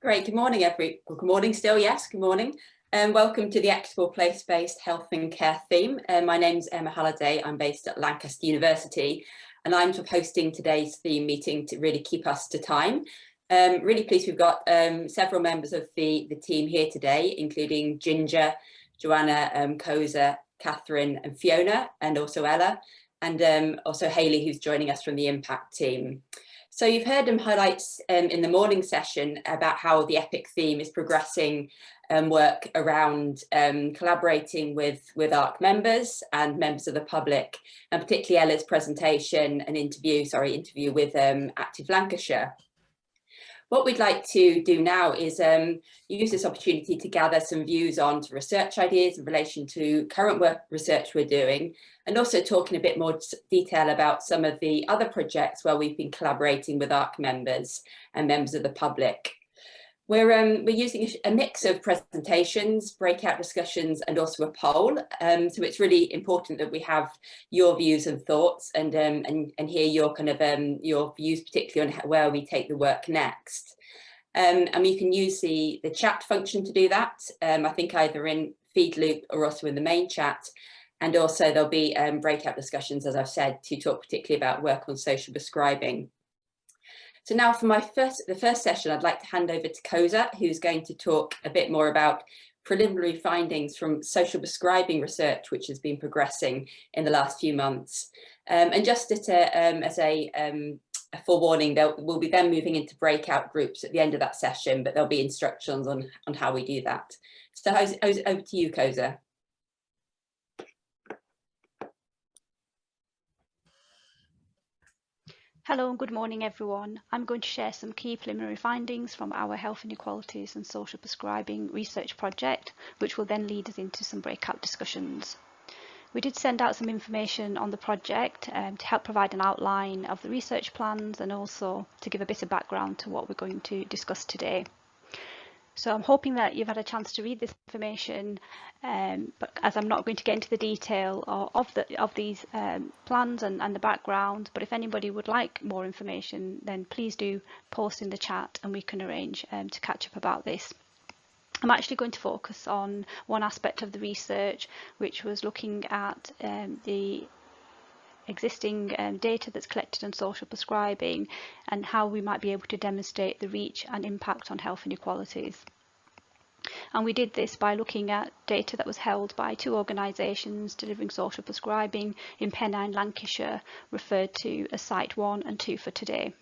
Great. Good morning, good morning still, yes, good morning. Welcome to the Equitable Place-Based Health and Care theme. My name's Emma Halliday. I'm based at Lancaster University, and I'm hosting today's theme meeting to really keep us to time. Really pleased we've got several members of the team here today, including Ginger, Joanna, Koza, Catherine and Fiona, and also Ella, and also Hayley, who's joining us from the Impact team. So you've heard highlights in the morning session about how the EPIC theme is progressing work around collaborating with ARC members and members of the public, and particularly Ella's presentation and interview with Active Lancashire. What we'd like to do now is use this opportunity to gather some views on research ideas in relation to current research we're doing, and also talk in a bit more detail about some of the other projects where we've been collaborating with ARC members and members of the public. We're using a mix of presentations, breakout discussions, and also a poll. So it's really important that we have your views and thoughts, and hear your your views, particularly on where we take the work next. And you can use the chat function to do that. I think either in Feedloop or also in the main chat. And also there'll be breakout discussions, as I've said, to talk particularly about work on social prescribing. So now for the first session, I'd like to hand over to Koza, who's going to talk a bit more about preliminary findings from social prescribing research, which has been progressing in the last few months. And just as a forewarning, we'll be then moving into breakout groups at the end of that session, but there'll be instructions on how we do that. So over to you, Koza. Hello and good morning everyone. I'm going to share some key preliminary findings from our Health Inequalities and Social Prescribing research project, which will then lead us into some breakout discussions. We did send out some information on the project to help provide an outline of the research plans and also to give a bit of background to what we're going to discuss today. So I'm hoping that you've had a chance to read this information, but as I'm not going to get into the detail of these plans and the background, but if anybody would like more information, then please do post in the chat and we can arrange to catch up about this. I'm actually going to focus on one aspect of the research, which was looking at the existing data that's collected on social prescribing and how we might be able to demonstrate the reach and impact on health inequalities. And we did this by looking at data that was held by two organisations delivering social prescribing in Pennine, Lancashire, referred to as Site 1 and 2 for today.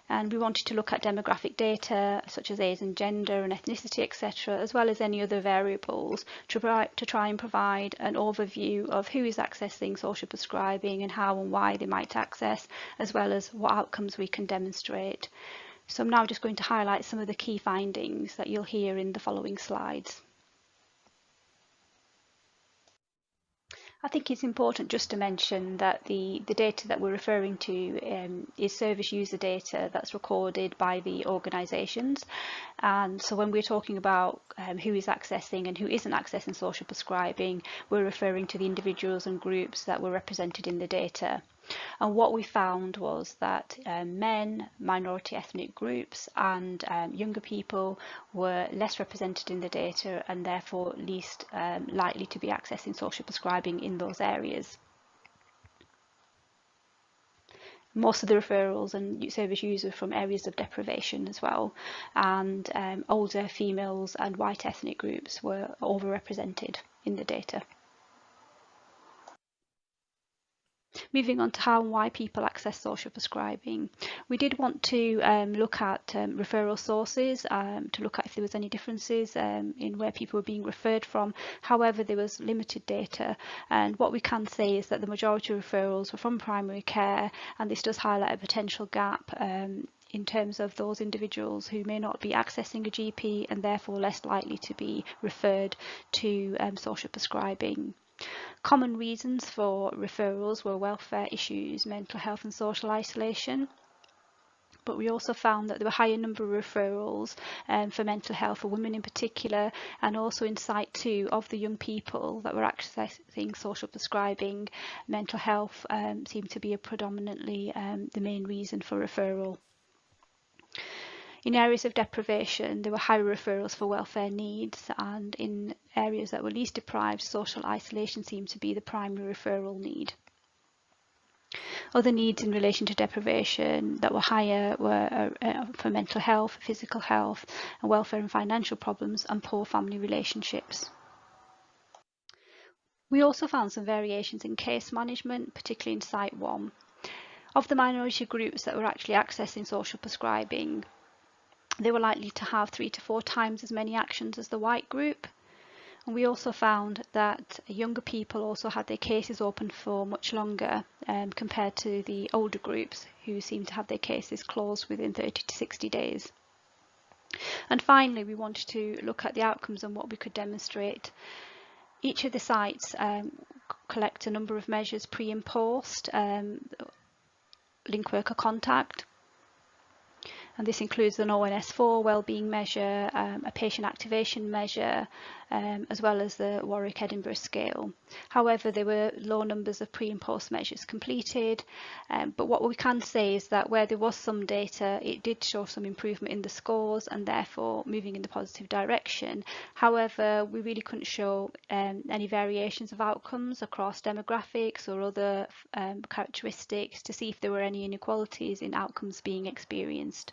And we wanted to look at demographic data such as age and gender and ethnicity, etc., as well as any other variables to try and provide an overview of who is accessing social prescribing and how and why they might access, as well as what outcomes we can demonstrate. So I'm now just going to highlight some of the key findings that you'll hear in the following slides. I think it's important just to mention that the data that we're referring to is service user data that's recorded by the organisations. And so when we're talking about who is accessing and who isn't accessing social prescribing, we're referring to the individuals and groups that were represented in the data. And what we found was that men, minority ethnic groups and younger people were less represented in the data and therefore least likely to be accessing social prescribing in those areas. Most of the referrals and service users from areas of deprivation as well, and older females and white ethnic groups were overrepresented in the data. Moving on to how and why people access social prescribing. We did want to look at referral sources, to look at if there was any differences in where people were being referred from. However, there was limited data, and what we can say is that the majority of referrals were from primary care, and this does highlight a potential gap in terms of those individuals who may not be accessing a GP and therefore less likely to be referred to social prescribing. Common reasons for referrals were welfare issues, mental health and social isolation. But we also found that there were a higher number of referrals for mental health for women in particular, and also in Site 2 of the young people that were accessing social prescribing, mental health seemed to be predominantly the main reason for referral. In areas of deprivation, there were higher referrals for welfare needs, and in areas that were least deprived, social isolation seemed to be the primary referral need. Other needs in relation to deprivation that were higher were for mental health, physical health, and welfare and financial problems, and poor family relationships. We also found some variations in case management, particularly in Site 1. Of the minority groups that were actually accessing social prescribing, they were likely to have 3 to 4 times as many actions as the white group. And we also found that younger people also had their cases open for much longer compared to the older groups, who seemed to have their cases closed within 30 to 60 days. And finally, we wanted to look at the outcomes and what we could demonstrate. Each of the sites collect a number of measures pre and post link worker contact, and this includes an ONS4 wellbeing measure, a patient activation measure, as well as the Warwick Edinburgh scale. However, there were low numbers of pre and post measures completed, but what we can say is that where there was some data, it did show some improvement in the scores and therefore moving in the positive direction. However, we really couldn't show any variations of outcomes across demographics or other characteristics to see if there were any inequalities in outcomes being experienced.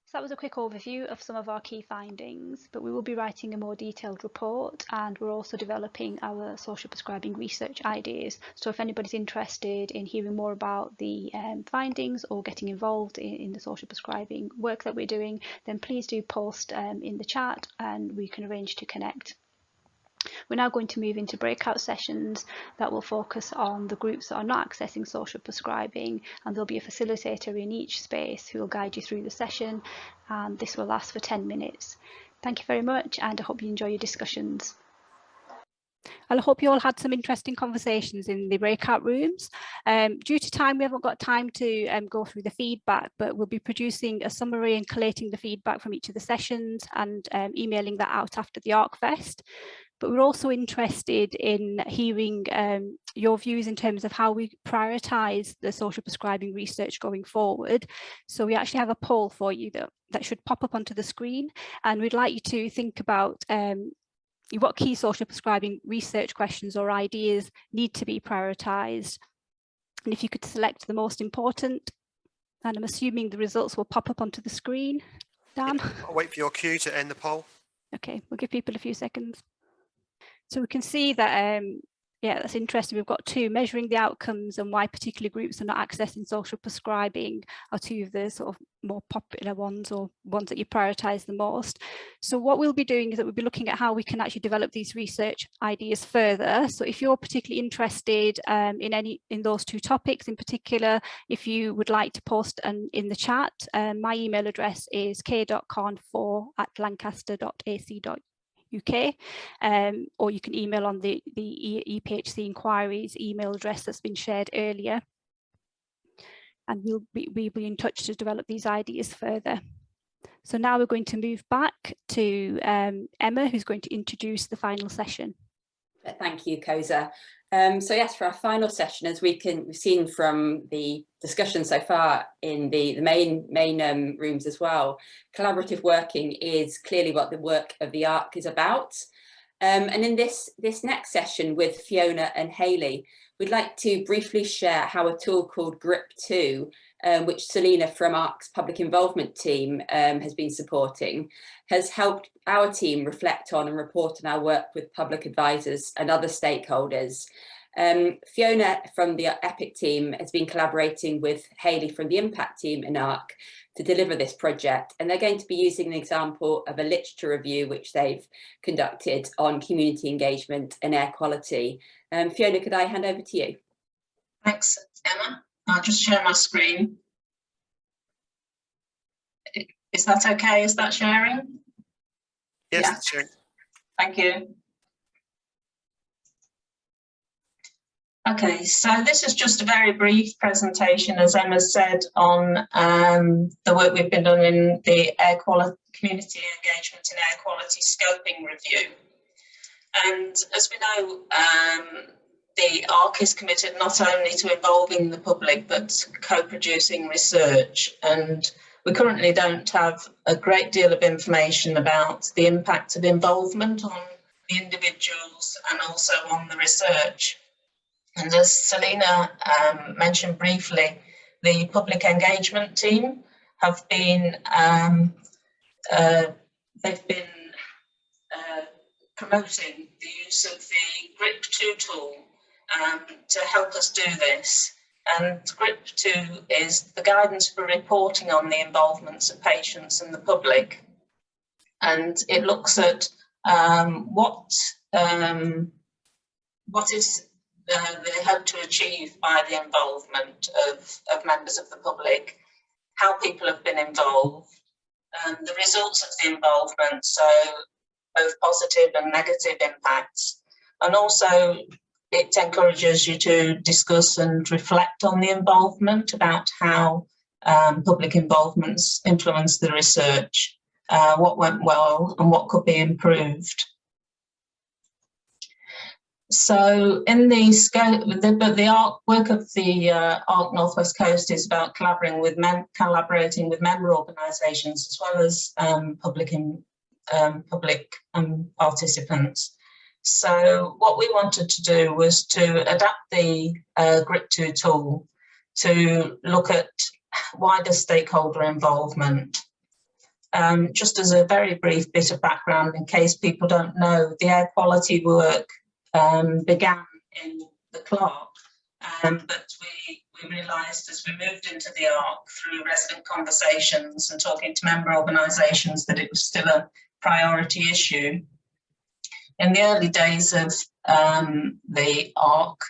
So that was a quick overview of some of our key findings, but we will be writing a more detailed report, and we're also developing our social prescribing research ideas. So if anybody's interested in hearing more about the findings or getting involved in the social prescribing work that we're doing, then please do post in the chat and we can arrange to connect. We're now going to move into breakout sessions that will focus on the groups that are not accessing social prescribing, and there'll be a facilitator in each space who will guide you through the session, and this will last for 10 minutes. Thank you very much, and I hope you enjoy your discussions. I hope you all had some interesting conversations in the breakout rooms. Due to time, we haven't got time to go through the feedback, but we'll be producing a summary and collating the feedback from each of the sessions and emailing that out after the ARCFEST. But we're also interested in hearing your views in terms of how we prioritise the social prescribing research going forward. So we actually have a poll for you that should pop up onto the screen, and we'd like you to think about what key social prescribing research questions or ideas need to be prioritised. And if you could select the most important, and I'm assuming the results will pop up onto the screen. Dan? I'll wait for your cue to end the poll. Okay, we'll give people a few seconds. So we can see that, yeah, that's interesting. We've got 2, measuring the outcomes and why particular groups are not accessing social prescribing are 2 of the sort of more popular ones, or ones that you prioritise the most. So what we'll be doing is that we'll be looking at how we can actually develop these research ideas further. So if you're particularly interested in those 2 topics in particular, if you would like to post in the chat, my email address is k.confor@lancaster.ac.uk. Or you can email on the EPHC inquiries email address that's been shared earlier, and we'll be in touch to develop these ideas further. So now we're going to move back to Emma, who's going to introduce the final session. Thank you, Koza. So yes, for our final session, as we've seen from the discussion so far in the main rooms as well, collaborative working is clearly what the work of the ARC is about. And in this next session with Fiona and Hayley, we'd like to briefly share how a tool called GRIP2, which Selena from ARC's public involvement team has been supporting, has helped our team reflect on and report on our work with public advisors and other stakeholders. Fiona from the EPIC team has been collaborating with Hayley from the Impact team in ARC to deliver this project, and they're going to be using an example of a literature review which they've conducted on community engagement and air quality. Fiona, could I hand over to you? Thanks, Emma. I'll just share my screen. Is that okay? Is that sharing? Yes, yeah. Sharing. Thank you. Okay, so this is just a very brief presentation, as Emma said, on the work we've been doing in the air quality, community engagement and air quality scoping review. And as we know, the ARC is committed not only to involving the public, but co-producing research. And We currently don't have a great deal of information about the impact of involvement on the individuals and also on the research. And as Selina mentioned briefly, the public engagement team have been promoting the use of the GRIP2 tool to help us do this. And GRIP2 is the guidance for reporting on the involvements of patients and the public. And it looks at what is they hope to achieve by the involvement of members of the public, how people have been involved, the results of the involvement, so both positive and negative impacts. And also it encourages you to discuss and reflect on the involvement, about how public involvements influence the research, what went well and what could be improved. So in the scope, the ARC work of the ARC Northwest Coast is about collaborating with member organisations as well as public participants. So what we wanted to do was to adapt the GRIP2 tool to look at wider stakeholder involvement. Just as a very brief bit of background, in case people don't know, the air quality work began in the Clark, but we realised as we moved into the ARC through resident conversations and talking to member organisations that it was still a priority issue. In the early days of the ARC,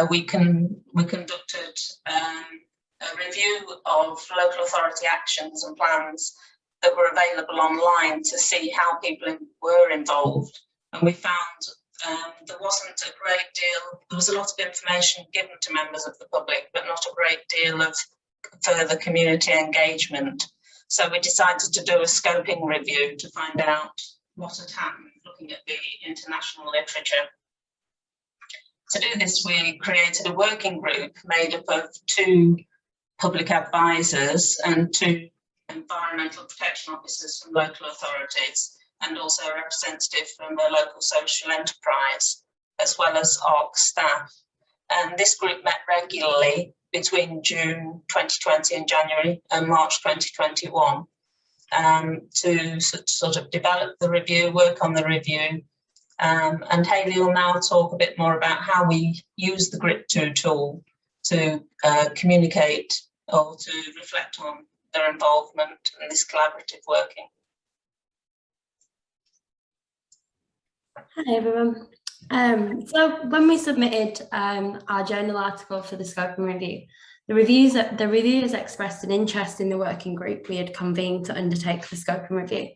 we conducted a review of local authority actions and plans that were available online to see how people were involved, and we found there wasn't a great deal, there was a lot of information given to members of the public, but not a great deal of further community engagement. So we decided to do a scoping review to find out what had happened, looking at the international literature. To do this, we created a working group made up of 2 public advisors and 2 environmental protection officers from local authorities, and also a representative from a local social enterprise, as well as ARC staff. And this group met regularly between June 2020 and January and March 2021 to sort of develop the review, work on the review. And Hayley will now talk a bit more about how we use the GRIP2 tool to communicate or to reflect on their involvement in this collaborative working. Hi everyone. So when we submitted our journal article for the scoping review, the reviewers expressed an interest in the working group we had convened to undertake the scoping review.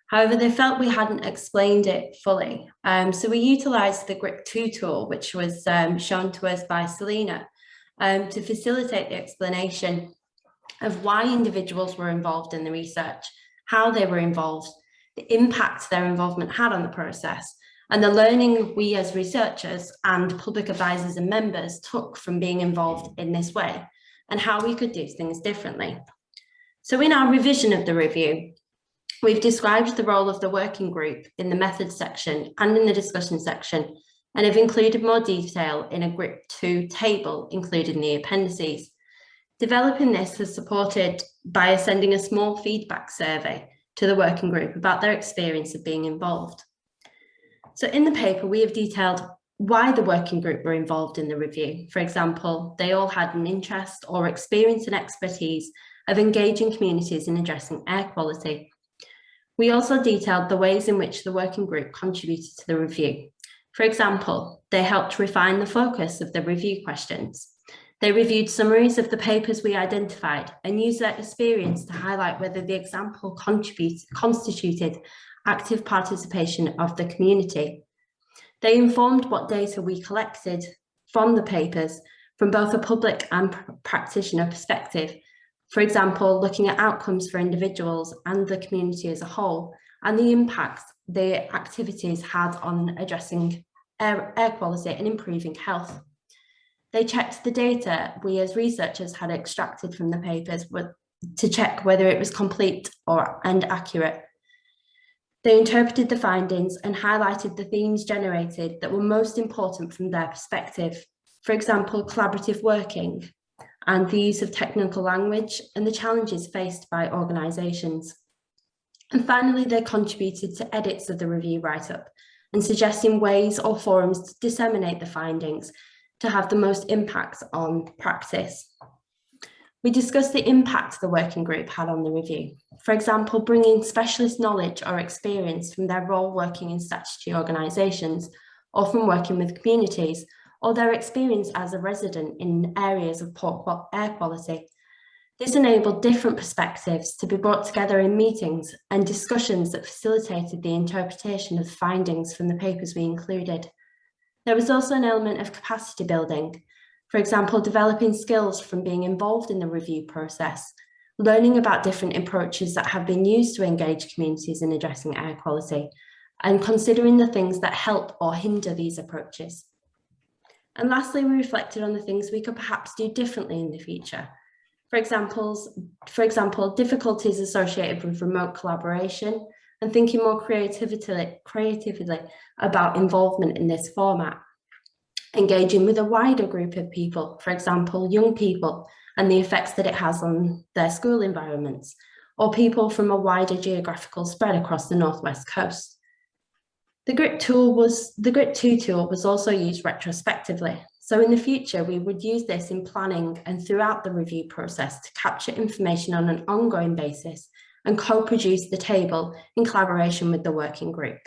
However, they felt we hadn't explained it fully. So we utilised the GRIP2 tool, which was shown to us by Selina, to facilitate the explanation of why individuals were involved in the research, how they were involved, the impact their involvement had on the process, and the learning we as researchers and public advisors and members took from being involved in this way, and how we could do things differently. So in our revision of the review, we've described the role of the working group in the methods section and in the discussion section, and have included more detail in a GRIP2 table included in the appendices. Developing this was supported by sending a small feedback survey to the working group about their experience of being involved. So in the paper, we have detailed why the working group were involved in the review. For example, they all had an interest or experience and expertise of engaging communities in addressing air quality. We also detailed the ways in which the working group contributed to the review. For example, they helped refine the focus of the review questions. They reviewed summaries of the papers we identified and used their experience to highlight whether the example constituted active participation of the community. They informed what data we collected from the papers from both a public and practitioner perspective. For example, looking at outcomes for individuals and the community as a whole, and the impact the activities had on addressing air quality and improving health. They checked the data we as researchers had extracted from the papers to check whether it was complete and accurate. They interpreted the findings and highlighted the themes generated that were most important from their perspective. For example, collaborative working and the use of technical language and the challenges faced by organisations. And finally, they contributed to edits of the review write-up and suggesting ways or forums to disseminate the findings to have the most impact on practice. We discussed the impact the working group had on the review. For example, bringing specialist knowledge or experience from their role working in statutory organisations or from working with communities, or their experience as a resident in areas of poor air quality. This enabled different perspectives to be brought together in meetings and discussions that facilitated the interpretation of findings from the papers we included. There was also an element of capacity building. For example, developing skills from being involved in the review process, learning about different approaches that have been used to engage communities in addressing air quality, and considering the things that help or hinder these approaches. And lastly, we reflected on the things we could perhaps do differently in the future. For example, difficulties associated with remote collaboration and thinking more creatively about involvement in this format. Engaging with a wider group of people, for example, young people, and the effects that it has on their school environments, or people from a wider geographical spread across the Northwest Coast. The GRIP 2 tool was also used retrospectively. So in the future, we would use this in planning and throughout the review process to capture information on an ongoing basis and co-produce the table in collaboration with the working group.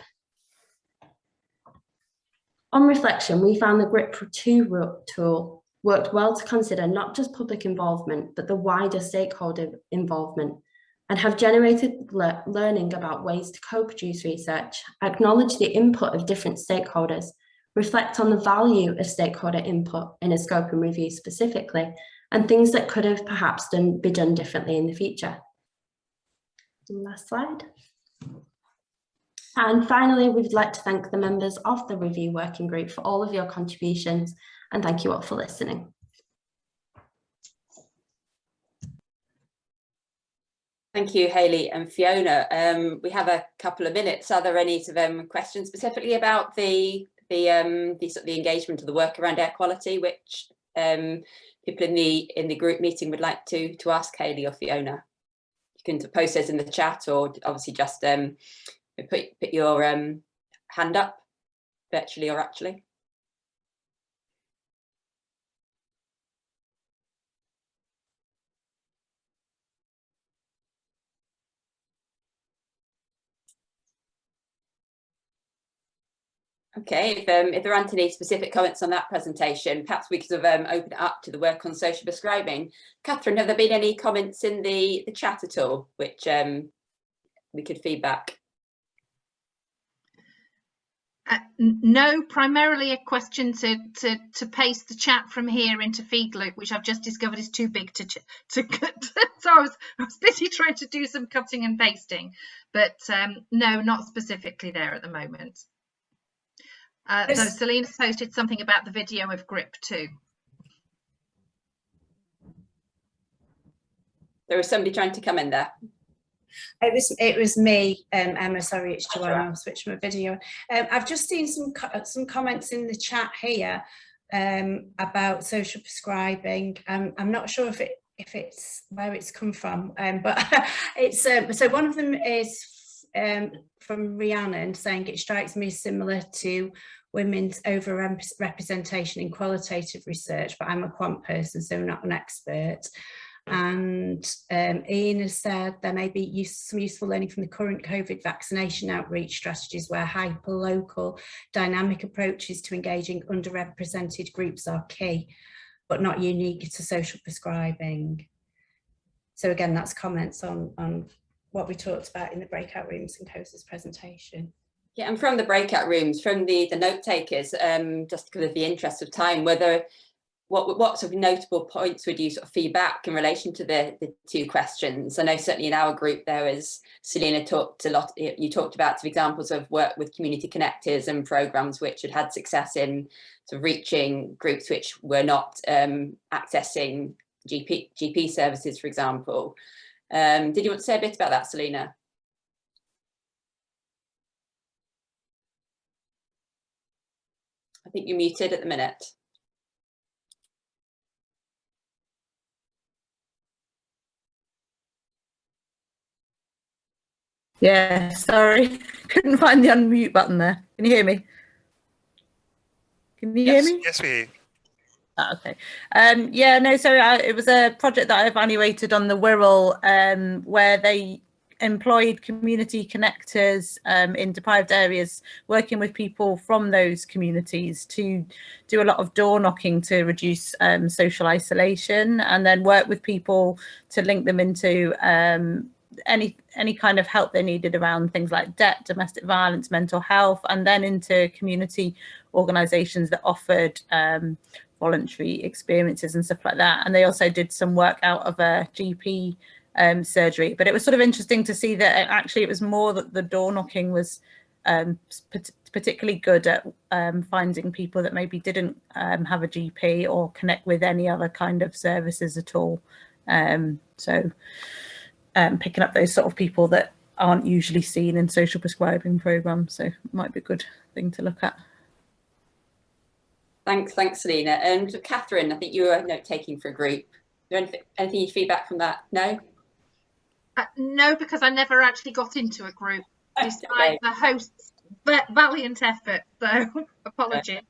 On reflection, we found the GRIP 2 tool worked well to consider not just public involvement, but the wider stakeholder involvement, and have generated learning about ways to co-produce research, acknowledge the input of different stakeholders, reflect on the value of stakeholder input in a scoping review specifically, and things that could have perhaps be done differently in the future. Last slide. And finally, we'd like to thank the members of the review working group for all of your contributions, and thank you all for listening. Thank you, Hayley and Fiona. We have a couple of minutes. Are there any questions specifically about the engagement of the work around air quality, which people in the group meeting would like to ask Hayley or Fiona? You can post those in the chat, or obviously just put your hand up virtually or actually. Okay, if there aren't any specific comments on that presentation, perhaps we could have opened it up to the work on social prescribing. Catherine, have there been any comments in the chat at all, which we could feedback? No, primarily a question to paste the chat from here into Feedloop, which I've just discovered is too big to cut. So I was busy trying to do some cutting and pasting, but no, not specifically there at the moment. Though Selena's posted something about the video of GRIP 2. There was somebody trying to come in there. It was me, Emma. Sorry, it's Joanna. I'll switch my video. I've just seen some comments in the chat here about social prescribing. I'm not sure if it's where it's come from, but it's so one of them is from Rhiannon saying it strikes me as similar to women's overrepresentation in qualitative research, but I'm a quant person, so not an expert. And Ian has said there may be some useful learning from the current COVID vaccination outreach strategies where hyper-local dynamic approaches to engaging underrepresented groups are key, but not unique to social prescribing. So again, that's comments on what we talked about in the breakout rooms and Kosa's presentation. Yeah, and from the breakout rooms, from the note takers, just because of the interest of time, what sort of notable points would you sort of feedback in relation to the two questions? I know certainly in our group there was, Selena talked a lot, you talked about some examples of work with community connectors and programmes which had success in sort of reaching groups which were not accessing GP services, for example. Did you want to say a bit about that, Selena? I think you're muted at the minute. Yeah, sorry, couldn't find the unmute button there. Can you hear me? Can you hear me? Yes, we hear you. Oh, okay. Yeah, no, so it was a project that I evaluated on the Wirral, where they employed community connectors in deprived areas, working with people from those communities to do a lot of door knocking to reduce social isolation, and then work with people to link them into any kind of help they needed around things like debt, domestic violence, mental health, and then into community organisations that offered voluntary experiences and stuff like that. And they also did some work out of a GP surgery. But it was sort of interesting to see that actually it was more that the door knocking was particularly good at finding people that maybe didn't have a GP or connect with any other kind of services at all. Picking up those sort of people that aren't usually seen in social prescribing programs. So it might be a good thing to look at. Thanks, Selena. And Catherine, I think you were note-taking for a group. Is there anything you'd feedback from that? No? No, because I never actually got into a group, despite the host's valiant effort. So apologies.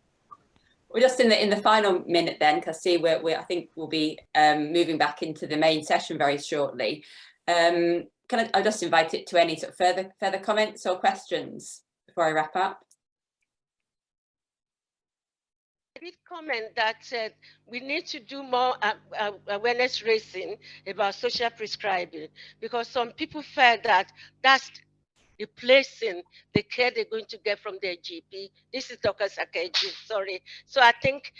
We're just in the final minute then, because see I think we'll be moving back into the main session very shortly. I'll just invite it to any sort of further comments or questions before I wrap up. I did comment that we need to do more awareness raising about social prescribing, because some people felt that that's replacing the care they're going to get from their GP. This is Dr. Sakeji, sorry. So I think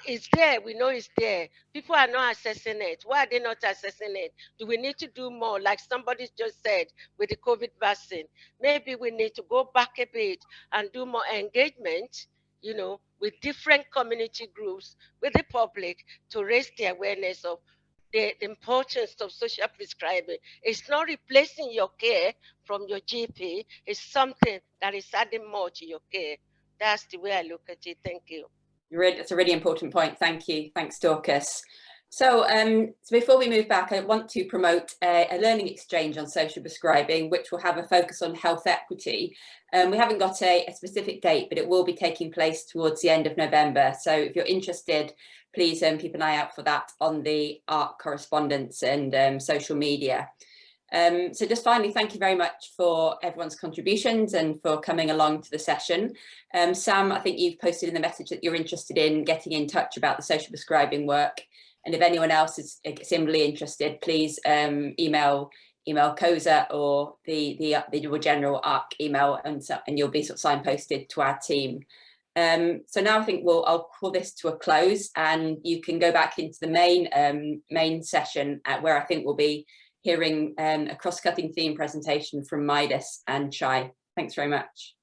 it's there, we know it's there. People are not assessing it. Why are they not assessing it? Do we need to do more? Like somebody just said with the COVID vaccine, maybe we need to go back a bit and do more engagement, with different community groups, with the public, to raise the awareness of the importance of social prescribing. It's not replacing your care from your GP. It's something that is adding more to your care. That's the way I look at it. Thank you. That's a really important point. Thank you. Thanks, Dorcas. So before we move back, I want to promote a learning exchange on social prescribing, which will have a focus on health equity. We haven't got a specific date, but it will be taking place towards the end of November. So if you're interested, please keep an eye out for that on the ARC correspondence and social media. So just finally, thank you very much for everyone's contributions and for coming along to the session. Sam, I think you've posted in the message that you're interested in getting in touch about the social prescribing work. And if anyone else is similarly interested, please email COSA or the general ARC email, and you'll be sort of signposted to our team. So now I think I'll call this to a close, and you can go back into the main session where I think we'll be hearing a cross-cutting theme presentation from Midas and Chai. Thanks very much.